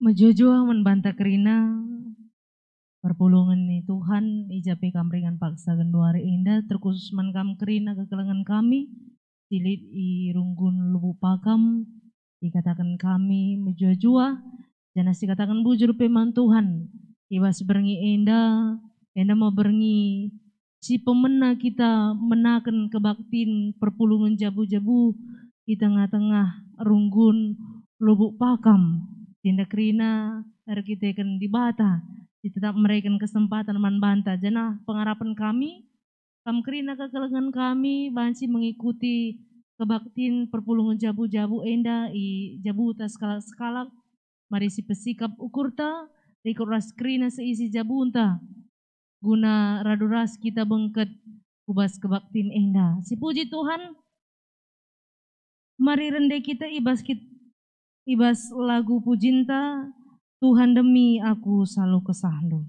Majojua membantah kerina perpulungan ni Tuhan ijape kamringan paksa genduari indah terkhusus man kam kerina kekelengan kami silit i runggun lubuk pakam dikatakan kami majojua jana katakan bujur peman Tuhan ibas berengi indah mau berengi si pemena kita menakan kebaktin perpulungan jabu-jabu di tengah-tengah runggun lubuk pakam tindak rina kita akan dibata tetap mereka kesempatan membantah jana pengharapan kami kerina kekelengan kami bansi mengikuti kebaktin perpulungan jabu-jabu enda i jabu tas skala mari si pesikap ukurta ras kerina seisi jabunta guna raduras kita bengket kubas kebaktin enda si puji Tuhan mari rende kita ibas lagu pujinta Tuhan demi aku selalu kesahlu.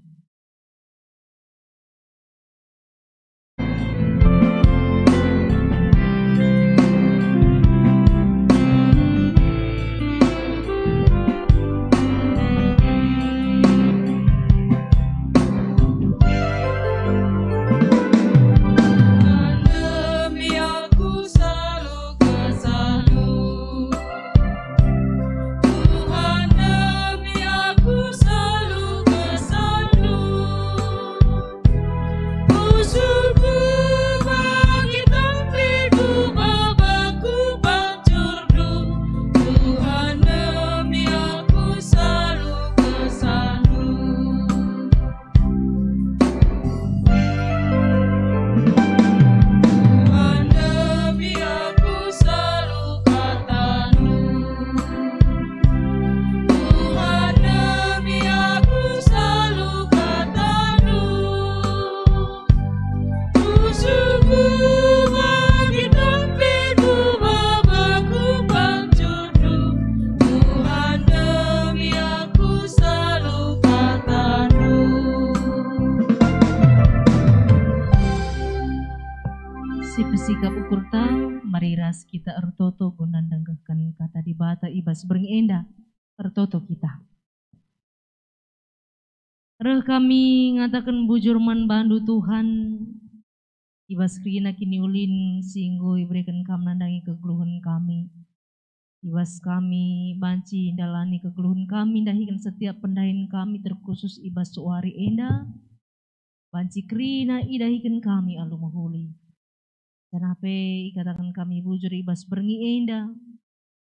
Sikap ukurta mariras kita ertoto gunandangkan kata di bata ibas berengenda ertoto kita. Reh kami ngatakan bujurman bandu Tuhan ibas krina kini ulin singgo iberikan kam nandangi kegeluhan kami. Ibas kami banci dalani kegeluhan kami dahikan setiap pendahin kami terkhusus ibas suari enda banci krina idahikan kami alu mahuli. Dan apa ikatakan kami bujur ibas berengi enda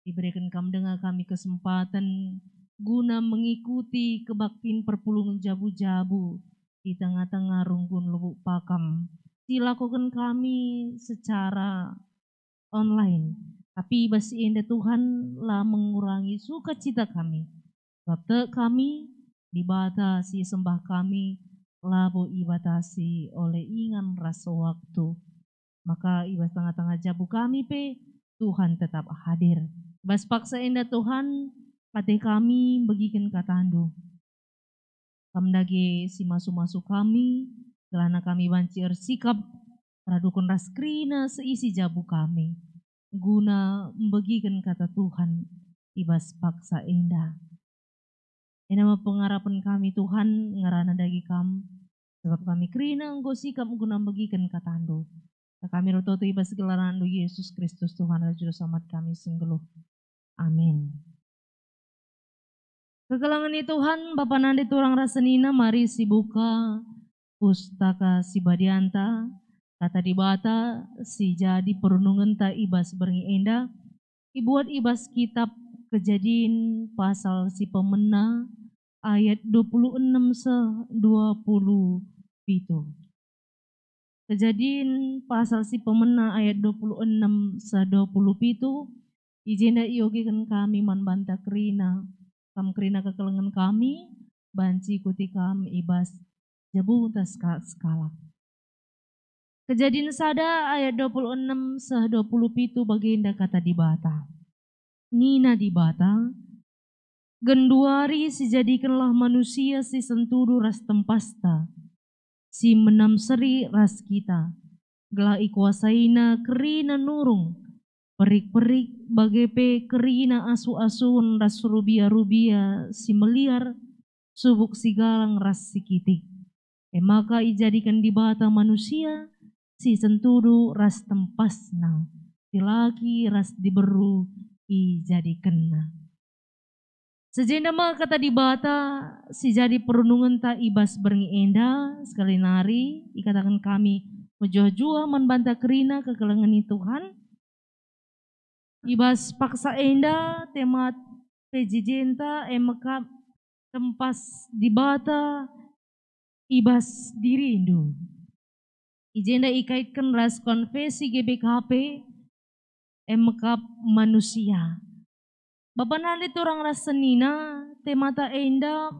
diberikan kam dengar kami kesempatan guna mengikuti kebaktin perpulungan jabu-jabu di tengah-tengah runggun lubuk pakam dilakukan kami secara online tapi ibas enda Tuhan lah mengurangi sukacita kami sebab kami dibatasi sembah kami labo ibatasi oleh ingan rasa waktu. Maka ibas tengah-tengah jabu kami Tuhan tetap hadir. Ibas paksa indah Tuhan patih kami bagikan katandu. Kamdage si masu-masu kami, kelana kami banci ersikap, radukun raskrina seisi jabu kami. Guna membagikan kata Tuhan ibas paksa indah. Nama pengharapan kami Tuhan ngarana dagi kam. Sebab kami krina engkau sikap guna membagikan katandu. Kami rototo ibas gelaran Yesus Kristus Tuhan dan Juru Selamat kami singgeluh. Amin. Kegelangan ni Tuhan, Bapa nande turang rasenina, mari sibuka pustaka si badianta, kata dibata si jadi perunungan ta ibas berengi enda, ibuat ibas kitab Kejadian pasal si pemena ayat 26-27. Kejadian pasal si pemena ayat 26-27 ijenda iogikan kami manbanta kerina kam kerina kekelengan kami banci ikuti kami ibas jabu tas skala. Kejadian sada ayat 26-27 baginda kata dibata. Nina dibata genduari sijadikanlah manusia si sentudu ras tempasta si menam seri ras kita gelah ikuasaina kerina nurung perik-perik bagepe kerina asu-asun ras rubia-rubia si meliar subuk si galang ras si kitik. Maka ijadikan di bata manusia si sentudu ras tempasna. Si laki ras diberu ijadikanna. Sejenda maka kata di bata si jadi perundungan ta ibas berngi enda sekali nari ikatakan kami menjua-jua membantah kerina kekelengan Tuhan. Ibas paksa enda temat pejijenta emeka tempas di bata ibas dirindu. Ijenda ikaitkan ras konfesi GBKP emeka manusia. Bapak nalit orang rasenina temata enda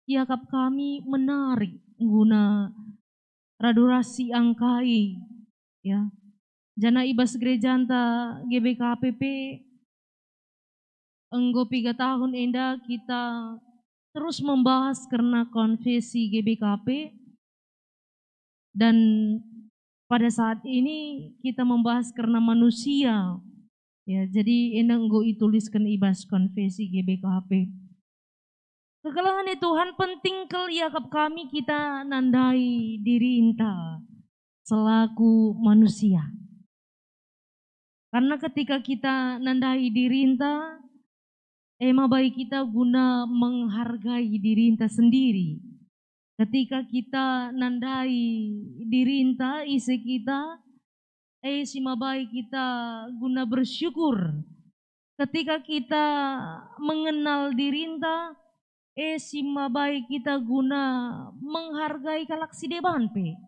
yakap kami menarik guna radurasi angkai ya. Jana ibas gerejanta GBKPP enggo 3 tahun enda kita terus membahas karena konfesi GBKP dan pada saat ini kita membahas karena manusia. Ya, jadi enang go ituliskan ibas konfesi GBKP. Kekelangan Tuhan penting kel yakap kami kita nandai diri inta selaku manusia. Karena ketika kita nandai diri inta, baik kita guna menghargai diri inta sendiri. Ketika kita nandai diri inta, isi kita si mabai kita guna bersyukur. Ketika kita mengenal diri inta, si mabai kita guna menghargai kalak si deban pe.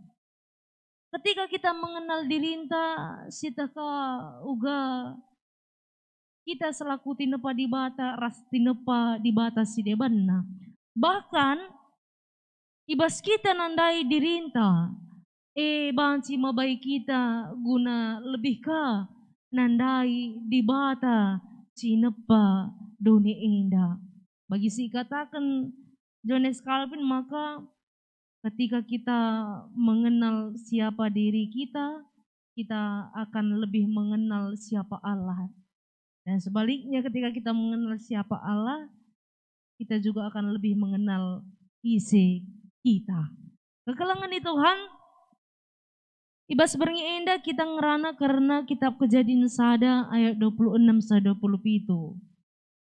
Ketika kita mengenal diri inta, sitaka uga kita selaku tinepa di bata, ras tinepa di bata si debanna. Bahkan ibas kita nandai diri inta, banci mabai kita guna lebih ka nandai di bata cinepa dunia indah. Bagi si katakan Johannes Calvin, maka ketika kita mengenal siapa diri kita akan lebih mengenal siapa Allah. Dan sebaliknya ketika kita mengenal siapa Allah, kita juga akan lebih mengenal isi kita. Kekelangan Tuhan, ibas berngi enda kita ngerana karena kitab Kejadian sada ayat 26-27.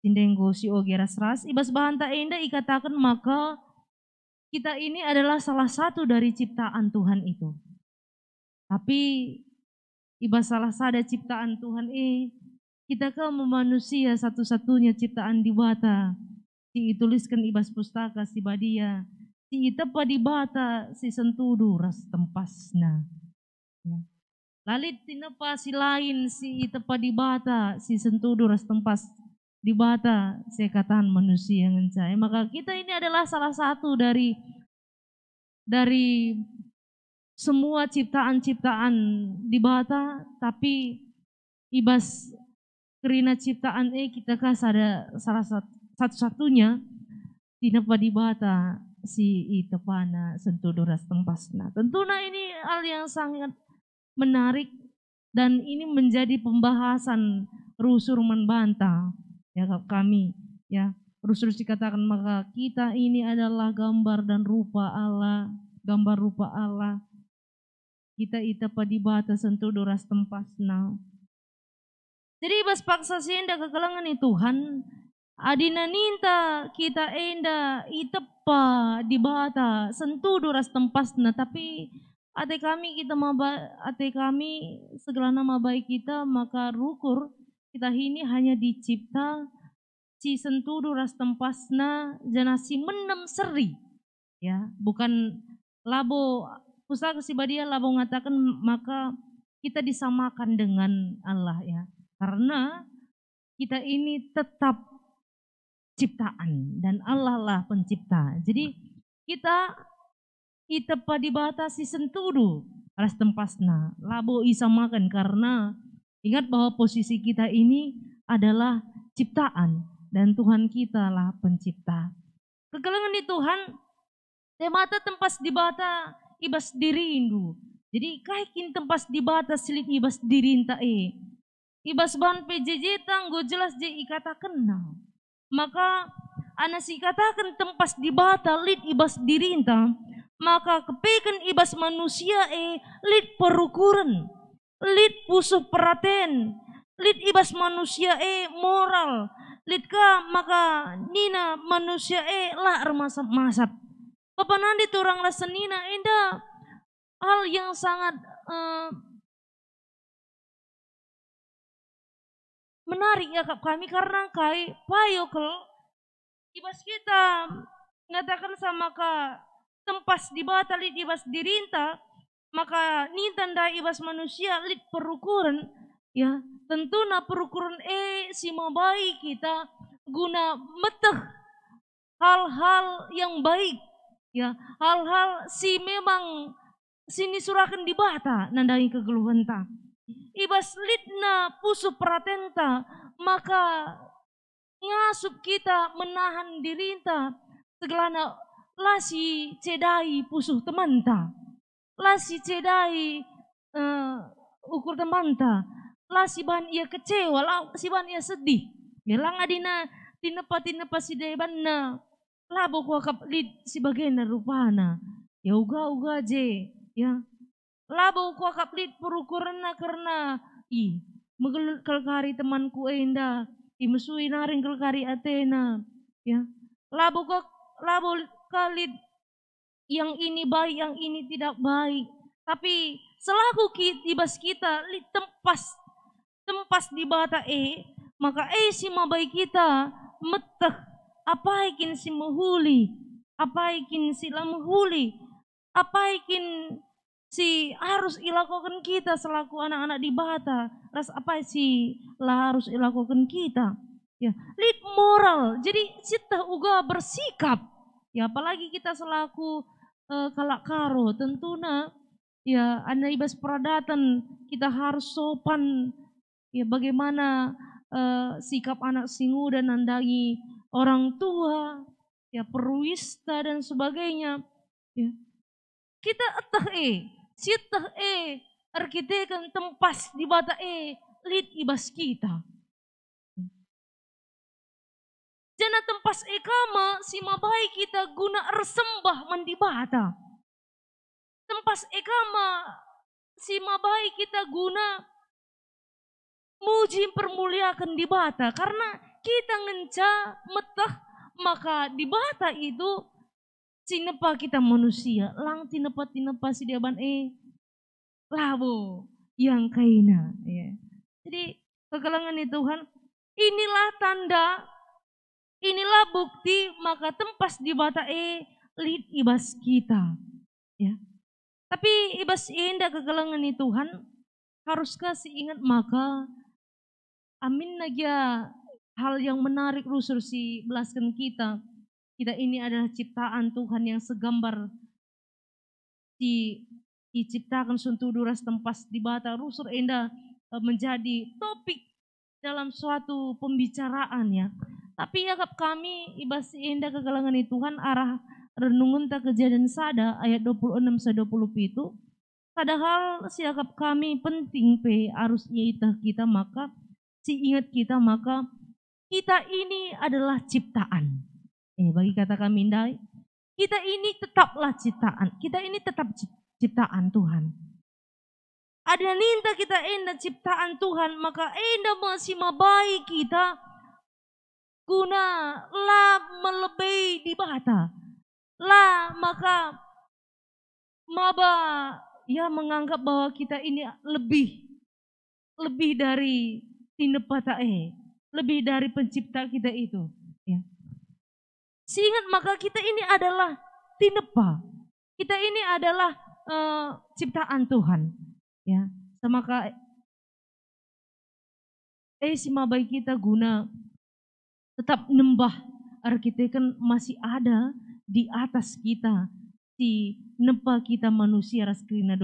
Tindenggo si ogeras ras ibas bahanta enda ikatakan maka kita ini adalah salah satu dari ciptaan Tuhan itu. Tapi ibas salah satu ciptaan Tuhan kita kan manusia satu-satunya ciptaan di bata. Si ituliskan ibas pustaka si badia. Si itepa di bata si sentudu ras tempasna. Ya. Lalit tinepa si lain si itepa di bata si sentudu ras tempas di bata sekatan manusia ngencai. Maka kita ini adalah salah satu dari semua ciptaan-ciptaan di bata, tapi ibas kerina ciptaan kita kas ada salah satu-satunya tinepa di bata si itepana sentudu ras tempasna. Tentunya ini hal yang sangat menarik dan ini menjadi pembahasan rusur membantah ya kami ya. Rusur dikatakan maka kita ini adalah gambar dan rupa Allah, gambar rupa Allah. Kita itepa di bata sentudu ras tempasna. Jadi bas paksa senda kekelangan Tuhan, adina ninta kita enda itepa di bata sentudu ras tempasna, tapi ate kami segala nama baik kita maka rukur kita ini hanya dicipta si sentudu ras tempasna janasi menem seri ya, bukan labo pusaka si badia labo mengatakan maka kita disamakan dengan Allah ya, karena kita ini tetap ciptaan dan Allah lah pencipta. Jadi kita itepa di bata si sentudu ras tempasna labo isamakan, karena ingat bahwa posisi kita ini adalah ciptaan dan Tuhan kita lah pencipta. Kekelangan di Tuhan temata tempas di bata ibas dirindu. Jadi kaikin tempas di bata silit ibas dirinta ibas ban PJJ tanggo jelas je ikata kenal. Maka ana si katakan tempas di bata lid ibas dirinta, maka kepekan ibas manusia lid perukuran, lid pusuh peraten, lid ibas manusia moral, lid ka maka nina manusia lah masap-masap. Papa nanti turang lasenina indah hal yang sangat menarik ya kami karena kai payokel ibas kita ngatakan sama ka tempas di bata lid ibas dirinta, maka ni tanda ibas manusia lid perukuran ya tentuna perukuran si mabai kita guna meteh hal-hal yang baik ya, hal-hal si memang sini surakan di bata nandai kegeluhan ta ibas lidna pusu pratenta, maka ngasup kita menahan dirinta segelana lasi cedai pusuh temanta, lasi cedai ukur temanta, lasi ban ia kecewa, lasi ban ia sedih. Gelang adina tinepa si debanna labo ko kap lid si bagena rupana. Ya uga je ya. Labo ko kap lid perukurana karena megel kalkari temanku enda imusui naring kelkari Athena ya labo kalid yang ini baik yang ini tidak baik, tapi selaku ibas kita lid tempas di bata maka si mabai kita meteh apa ikin si mahuli, apa ikin si lamhuli, apa ikin si harus ilakukan kita selaku anak-anak di bata, ras apa sih lah harus ilakukan kita ya lid moral, jadi kita uga bersikap ya apalagi kita selaku kalak karo tentuna ya anda ibas peradatan kita harus sopan ya bagaimana sikap anak singu dan nandangi orang tua ya perwista dan sebagainya ya kita etah sitah arkitekan tempas di bata lid ibas kita. Jana tempas kama si mabai kita guna ersembah mandi bata. Tempas kama si mabai kita guna muji permuliakan di bata karena kita ngenca metah maka di bata itu sinepa kita manusia lang tinepa si deban labo yang kaina ya. Jadi kegelangan Tuhan inilah tanda, inilah bukti maka tempas di bata lid ibas kita ya. Tapi ibas indah kegelangan Tuhan harus kasih ingat maka amin nagia hal yang menarik rusur si belaskan kita ini adalah ciptaan Tuhan yang segambar diciptakan suntu duras tempas di bata rusur indah menjadi topik dalam suatu pembicaraan ya. Tapi ya kami ibas indah kegelangan Tuhan arah renungun tak kejadian sada ayat 26-27 padahal siakap kami penting harusnya kita maka si ingat kita maka kita ini adalah ciptaan. Bagi kata kami indai, kita ini tetaplah ciptaan. Kita ini tetap ciptaan Tuhan. Ada ninta kita enda ciptaan Tuhan, maka enda masih mabai kita guna lah melebihi di bata. Lah maka maba ya menganggap bahwa kita ini lebih dari tinepata lebih dari pencipta kita itu ya. Seingat maka kita ini adalah tinepa, kita ini adalah ciptaan Tuhan ya. Maka si mabai kita guna tetap nembah arkitekan masih ada di atas kita si nepa kita manusia raskrina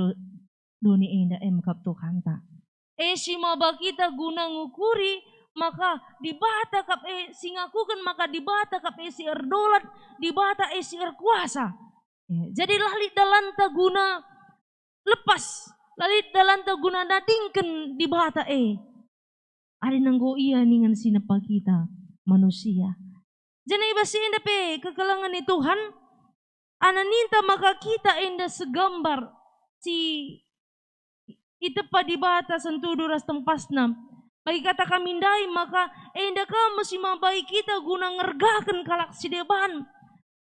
doni enda emkap Tuhan ta. Si maba kita guna ngukuri maka di bata kap singakukan maka di bata kap si erdolat di bata si erkuasa ya, jadi lalit dalanta guna lepas lalit dalanta guna nadingken di bata Ada nanggo iya ningan sinapa kita manusia. Jangan ibas inda pe kekalangan ni Tuhan. Ana ninta maka kita inda segambar si itepa di bata sentudu ras tempasna. Bagi kata kami ndai maka inda kamu si mabai kita guna ngergakan kalak si deban.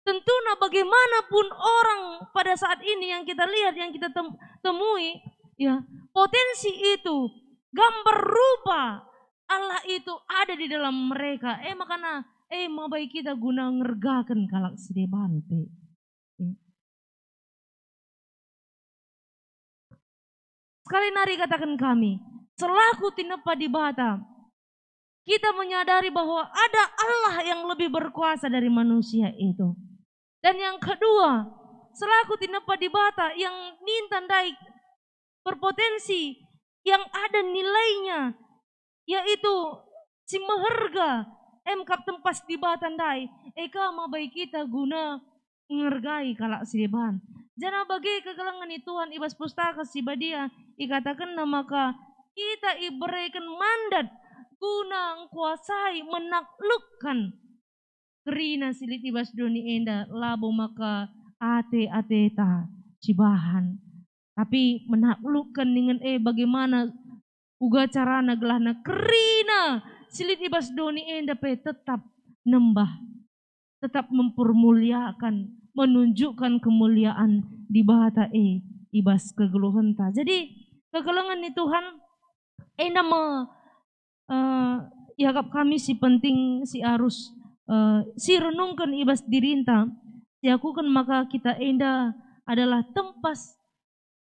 Tentunya bagaimanapun orang pada saat ini yang kita lihat, yang kita temui, ya potensi itu, gambar rupa Allah itu ada di dalam mereka. Makanya mabai kita guna ngergakan kalak si deban. Sekali nari katakan kami, selaku tinepa di bata, kita menyadari bahwa ada Allah yang lebih berkuasa dari manusia itu. Dan yang kedua, selaku tinepa di bata yang nintandai berpotensi, yang ada nilainya, yaitu si meherga, kap tempas di bata ndai, eka mabai kita guna ngergai kalak si deban. Jana bagi kegelangan Tuhan ibas pustaka si badia ikatakan maka kita iberikan mandat guna kuasai menaklukkan kerina silit ibas doni enda labo maka ate ta cibahan. Tapi menaklukkan dengan bagaimana uga carana gelahna kerina silit ibas doni enda pe tetap nembah, tetap mempermuliakan, menunjukkan kemuliaan di bata ibas kegeluhan ta. Jadi kegelangan ni Tuhan yakap kami si penting si harus si renungkan ibas dirinta si akukan maka kita enda adalah tempas,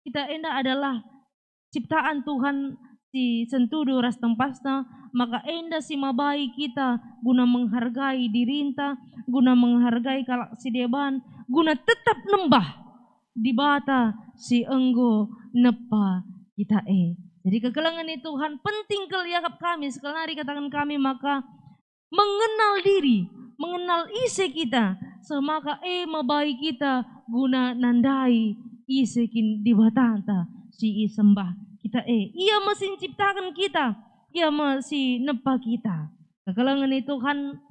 kita enda adalah ciptaan Tuhan si sentudu ras tempasna, maka enda si mabai kita guna menghargai dirinta, guna menghargai kalak si deban, guna tetap nembah di bata si enggo nepa kita Jadi kegelangan itu Tuhan penting keliakap kami sekali hari katakan kami maka mengenal diri, mengenal isi kita, semaka mabai kita guna nandai isekin di batanta si sembah kita ia mesin ciptakan kita, ia masih nepa kita. Kegelangan itu Tuhan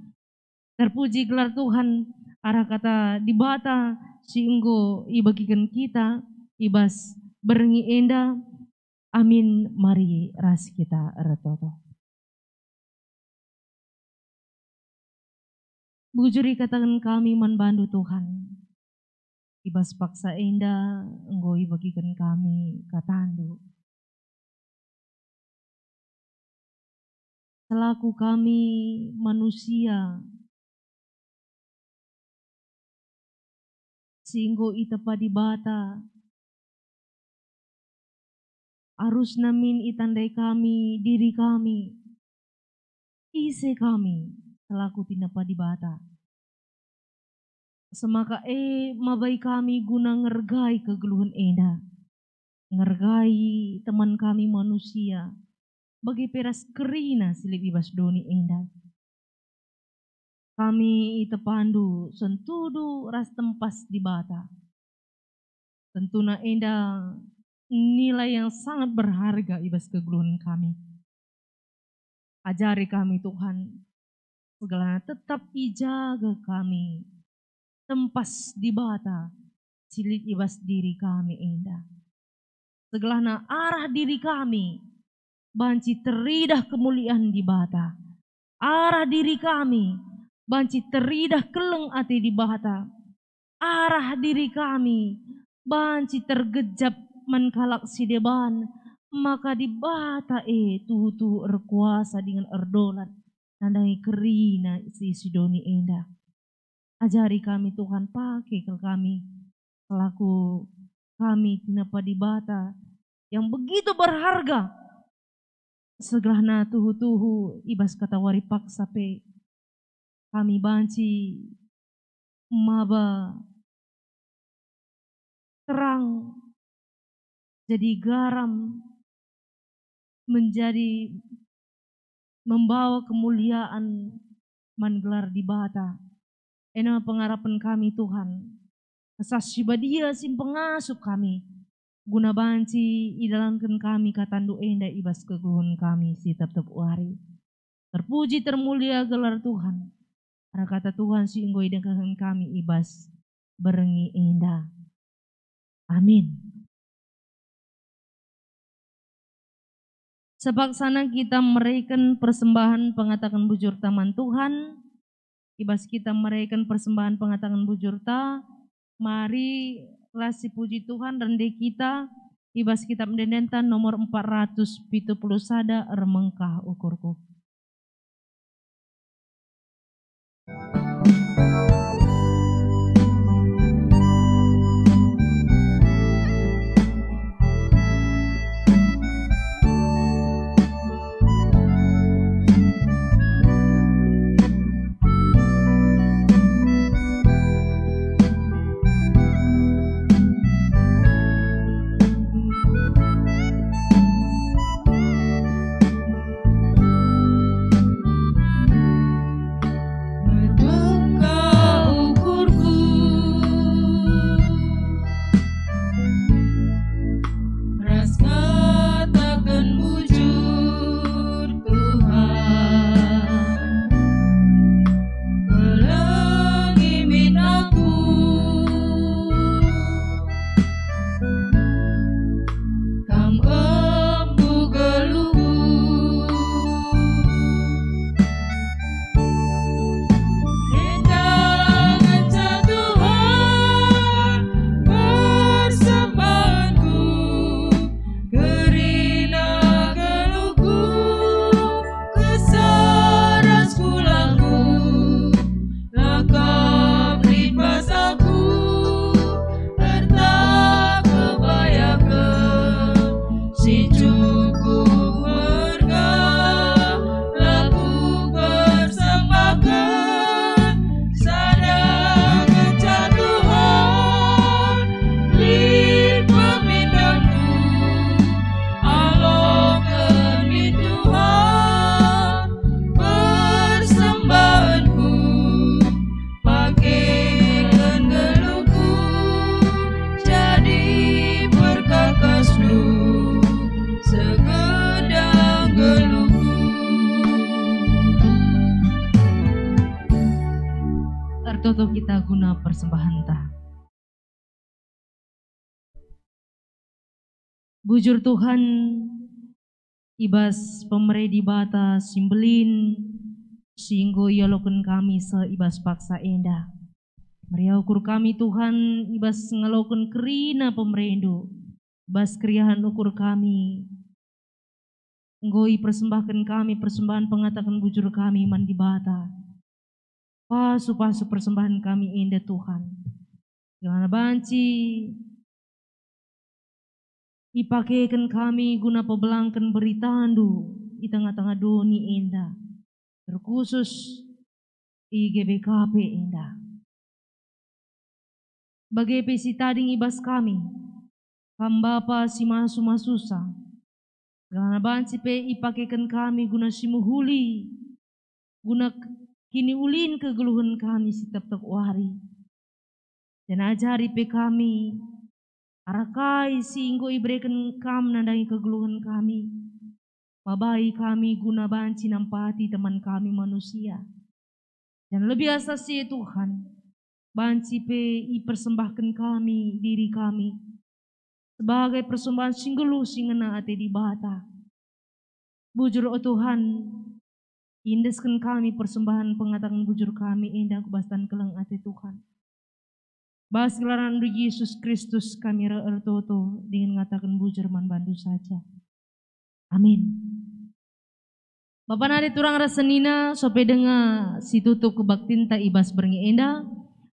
terpuji gelar Tuhan arah kata di bata singgo ibagikan kita ibas berengi enda. Amin. Mari ras kita retoto. Bujuri katakan kami manbandu Tuhan. Ibas paksa enda enggo ibagikan kami katandu. Selaku kami manusia singgo itepa di bata arus namin itandai kami diri kami ise kami selaku tinapa di bata semaka mabai kami guna ngergai kegeluhan enda, ngergai teman kami manusia bagi peras kerina silip ibas doni enda. Kami itepandu sentudu ras tempas di bata. Tentuna enda nilai yang sangat berharga ibas kegeluhan kami. Ajari kami Tuhan, segala tetap ijaga kami. Tempas di bata, silit ibas diri kami enda. Segala arah diri kami, banci teridah kemuliaan di bata. Arah diri kami, banci teridah keleng ati di bata. Arah diri kami, banci tergejap menkalak si deban, maka di bata tuhu erkuasa dengan erdolat nandangi kerina si sidoni enda. Ajari kami Tuhan, pakai ke kami selaku kami tinapa di bata yang begitu berharga. Segelahna tuhu ibas kata wari paksa pe kami banci maba terang jadi garam, menjadi membawa kemuliaan manggelar di bata. Ena pengharapan kami Tuhan. Asas dia sim pengasuh kami. guna banci idalankan kami katandu enda ibas kegeluhan kami si tetap wari. Terpuji termulia gelar Tuhan. Karena kata Tuhan si inggo idengkan kami ibas berengi enda. Amin. Sepaksana kita meraikan persembahan pengatakan bujur taman Tuhan. Ibas kita meraikan persembahan pengatakan bujur ta. Mari lasi puji Tuhan rende kita. Ibas kita mendendentan nomor 470 sada remengkah ukurku. Tertutup kita guna persembahan ta. Bujur Tuhan ibas pemereh di bata simbelin singgo yalokan kami seibas paksa enda. Maria ukur kami Tuhan ibas ngalokan kerina pemerendo. Ibas kriahan ukur kami. Nggoi persembahkan kami persembahan pengatakan bujur kami mandi bata. Pasu-pasu persembahan kami indah Tuhan. Jangan banci. Ipakaikan kami guna pebelangkan beritandu di tengah-tengah doni indah. Terkhusus IGBKP indah. Bagai pesi tading ibas kami. Kambapa si masu-masusa. Jangan banci pe ipakaikan kami guna simuhuli. Guna kini ulin kegeluhan kami setiap wari. Dan ajari pe kami. Arakai singgo ibrekan kam nandangi kegeluhan kami. Mabai kami guna banci nampati teman kami manusia. Dan lebih asasi Tuhan. Banci pe ipersembahkan kami, diri kami. Sebagai persembahan singgelu singena ate di bata. Bujur o Tuhan. Indeskan kami persembahan pengatakan bujur kami indah kubastan kelang ate Tuhan. Bahas gelaran Yesus Kristus kami ertoto dengan ngatakan bujur man bandu saja. Amin. Bapak nari turang rasenina sope denga si tutup kebaktinta ibas berengi indah.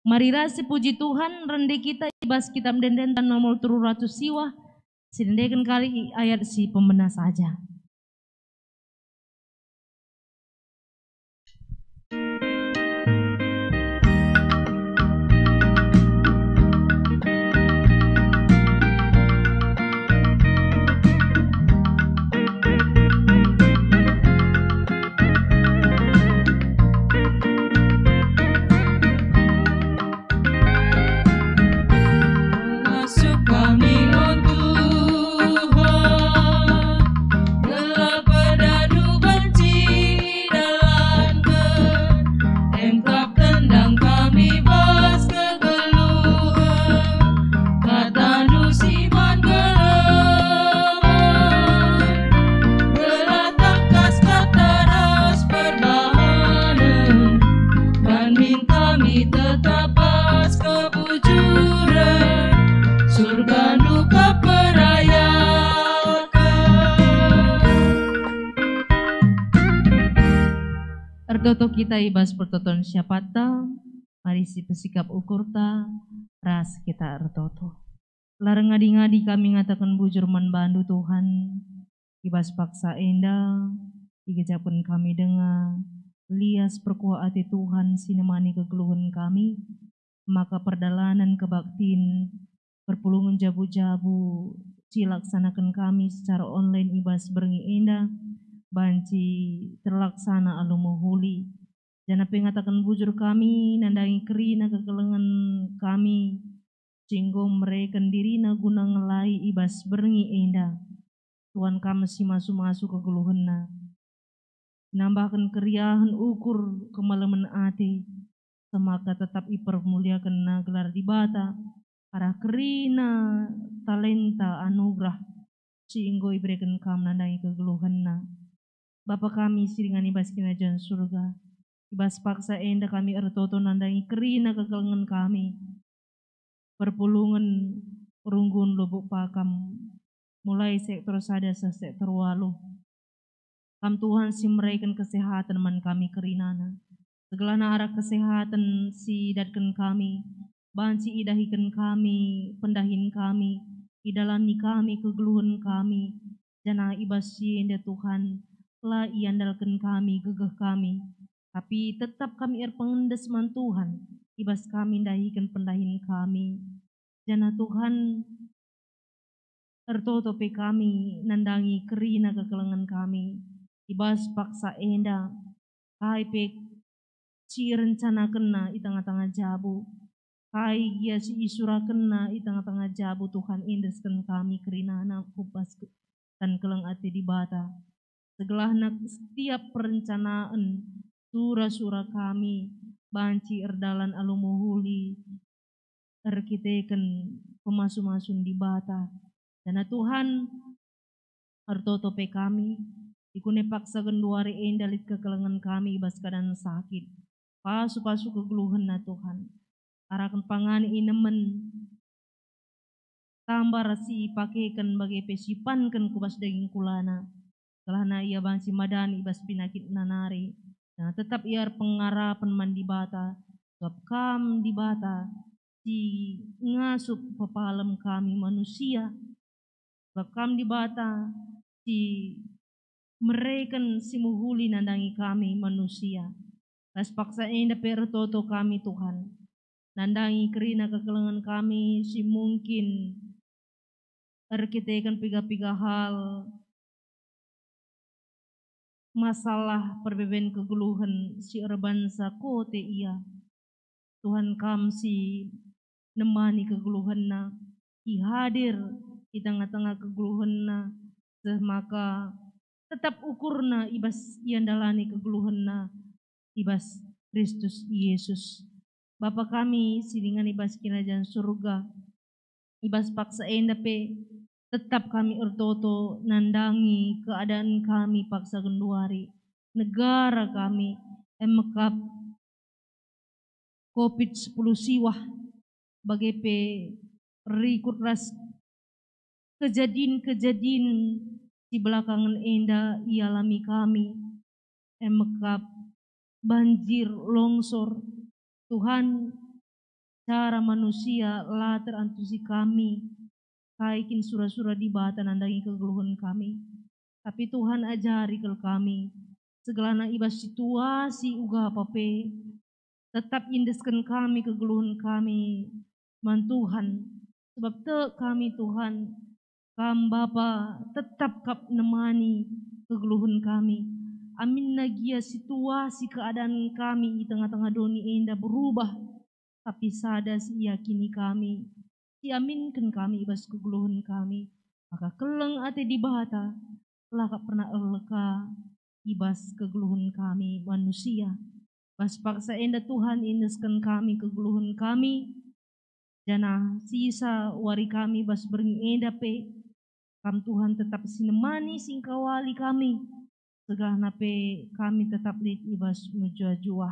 Mari rasi puji Tuhan rende kita ibas kita mendendentan nomor 300 siwa. Sindendekan kali ayat si pembena saja. Masuk kami untuk Ertoto kita ibas pertoton siapata, mari si pesikap ukur ta, ras kita ertoto. Larang ngadi-ngadi kami ngatakan bujur manbandu Tuhan, ibas paksa enda, digejapkan kami dengar, lias perkuat hati Tuhan sinemani kegeluhan kami, maka perdalanan kebaktin, perpulungan jabu-jabu, cilaksanakan kami secara online ibas berngi enda, banci terlaksana alumuhuli. Jana pengatakan bujur kami, nandangi kerina kekelengan kami, singgo mereka dirina guna ngelai ibas berngi enda. Tuhan kami si masuk-masuk ke geluhena. Nambahkan keriahan ukur kemalaman ati, semaka tetap ipermuliakan na gelar di bata, arah kerina talenta anugerah, singgo iberikan kami nandangi kegeluhena. Bapa kami siringan ibas kinajan surga, ibas paksa enda kami ertoto nandangi kerina kekelengan kami, perpulungan runggun lubuk pakam, mulai sektor sada sa sektor walu. Kam Tuhan si meraikan kesehatan man kami kerinana, segala arah kesehatan si datkan kami, banci idahikan kami, pendahin kami, idalani kami, kegeluhan kami, jana ibas si enda Tuhan, lah iandalkan kami, gegah kami, tapi tetap kami pengendes man Tuhan, ibas kami dahikan pendahin kami, jana Tuhan ertoto pe kami nandangi kerina kekelengan kami, ibas paksa enda, kai pe ci rencana kena i tengah-tengah jabu, kai gia si isura kena i tengah-tengah jabu Tuhan indeskan kami kerina anak kupas dan keleng ati di bata. Segelahna setiap perencanaan sura-sura kami, banci erdalan alumuhuli, erkiteken pemasu-masun di bata. Dana Tuhan ertoto pe kami, ikune paksa genduari endalit kekelengan kami ibas keadaan sakit. Pasu-pasu kegeluhan na Tuhan. Arakan pangani inemen, tambah rasi pakaikan bagai pesipankan kubas daging kulana. Kelana ia bangsi madani ibas pinakit nanari. Nah, tetap ia pengarapan mandi bata. Sebab kam di bata si ngasup pepalam kami manusia. Sebab kam di bata si mereken si muhuli nandangi kami manusia. Las paksa enda pertoto kami Tuhan. Nandangi kerina kekelengan kami si mungkin erkitekan piga-piga hal, masalah perbedaan kegeluhan si erbansa kote ia. Tuhan kam si nemani kegeluhan na, hadir di tengah-tengah kegeluhan na, semaka tetap ukurna ibas iandalani kegeluhan na, ibas Kristus Yesus. Bapa kami siringan ibas kinajang surga, ibas paksa enda pe, tetap kami ertoto nandangi keadaan kami paksa genduari, negara kami emekap COVID-10 siwah bagai pe rikut ras kejadian-kejadian di belakangan enda ialami kami emekap banjir longsor. Tuhan cara manusia lah terantusi kami kaikin surah-surah di bata nandangi kegeluhan kami. Tapi Tuhan ajari ke kami segala ibas situasi uga pape tetap indeskan kami kegeluhan kami man Tuhan. Sebab te kami Tuhan kam Bapa tetap kap nemani kegeluhan kami. Amin nagia situasi keadaan kami di tengah-tengah doni enda berubah, tapi sada si yakini kami, si aminkan kami ibas kegeluhan kami, maka keleng ate di bata, telah pernah eleka ibas kegeluhan kami manusia. Bas paksa enda Tuhan indeskan kami kegeluhan kami, jana sisa wari kami bas berngi enda pe, kam Tuhan tetap sinemani singkawali kami, segala nape kami tetap lid ibas mujua-jua.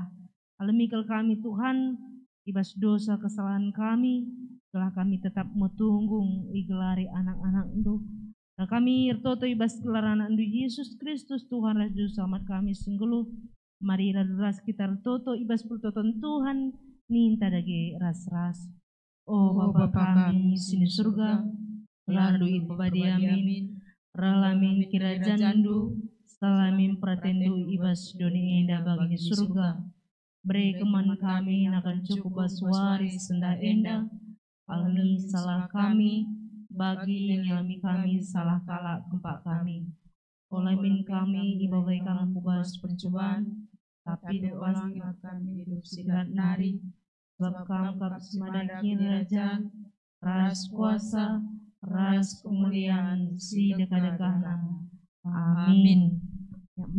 Alemikal kami Tuhan, ibas dosa kesalahan kami, setelah kami tetap metunggung igelari anak-anak itu. Nah kami ertoto ibas gelar anak Yesus Kristus Tuhan Raja Selamat kami singguluh. Mari ras kita toto ibas pertoton Tuhan ninta dage ras-ras. Oh Bapa kami sini surga, landu ibadi amin, ralamin kira jandu, salamin pratendu ibas doni enda bagi surga. Beri keman kami akan cukup baswari senda enda, almi salah kami, bagi yang almi kami salah kalak kempak kami. Olamin kami ibabaikan kubas percobaan, tapi doang kami hidup silat nari, sebab kamu semadaki kerajaan, ras kuasa, ras kemuliaan, si dekah-dekahna. Amin.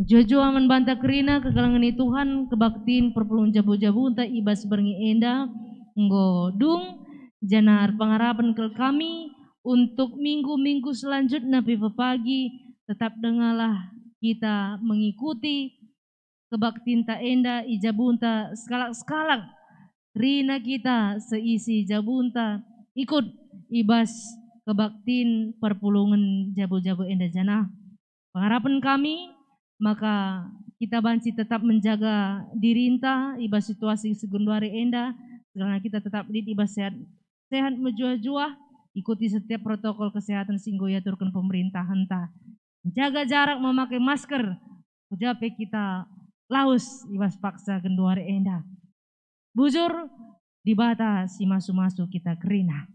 Jojo aman banta kerina kekalangan Tuhan kebaktiin perpulungan jabu-jabu entah ibas berngi enda nggodung janar pengharapan ke kami untuk minggu-minggu selanjutnya pagi tetap dengarlah kita mengikuti kebaktiin ta enda ijabunta skalak-skalak rina kita seisi jabunta ikut ibas kebaktiin perpulungan jabu-jabu enda jana pengharapan kami maka kita banci tetap menjaga diri inta ibas situasi segunduari enda karena kita tetap ibas sehat menjua-jua ikuti setiap protokol kesehatan singgo ya turun pemerintahan ta jaga jarak memakai masker ujape kita laus ibas paksa genduari enda bujur di bata si masu-masu kita kerina